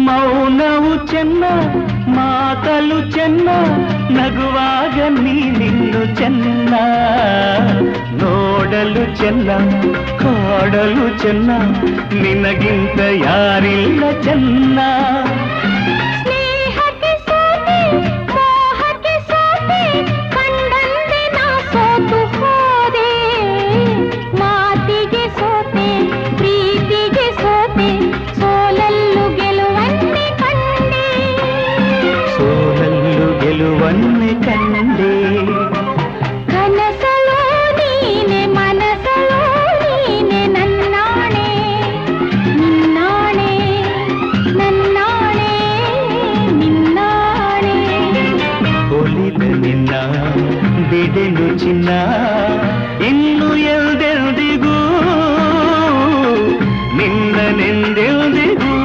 ಮೌನವು ಚೆನ್ನ ಮಾತಲು ಚೆನ್ನ ನಗುವಾಗ ನೀನಿನ್ನು ಚೆನ್ನ ನೋಡಲು ಚೆನ್ನ ಕಾಡಲು ಚೆನ್ನ ನಿನಗಿಂತ ಯಾರಿಲ್ಲ ಚೆನ್ನ ಗೆಲುವನ್ನೇ ಕಂಡೆ ಕನಸಲೋ ನೀನೆ ಮನಸಲೋ ನೀನೆ ನನ್ನಾಣೆ ನಿನ್ನಾಣೆ ನನ್ನಾಣೆ ನಿನ್ನಾಣೆ ಒಲಿದ ನಿನ್ನ ಬಿಡೆನು ಚಿನ್ನ ಇನ್ನು ಎಲ್ದೆ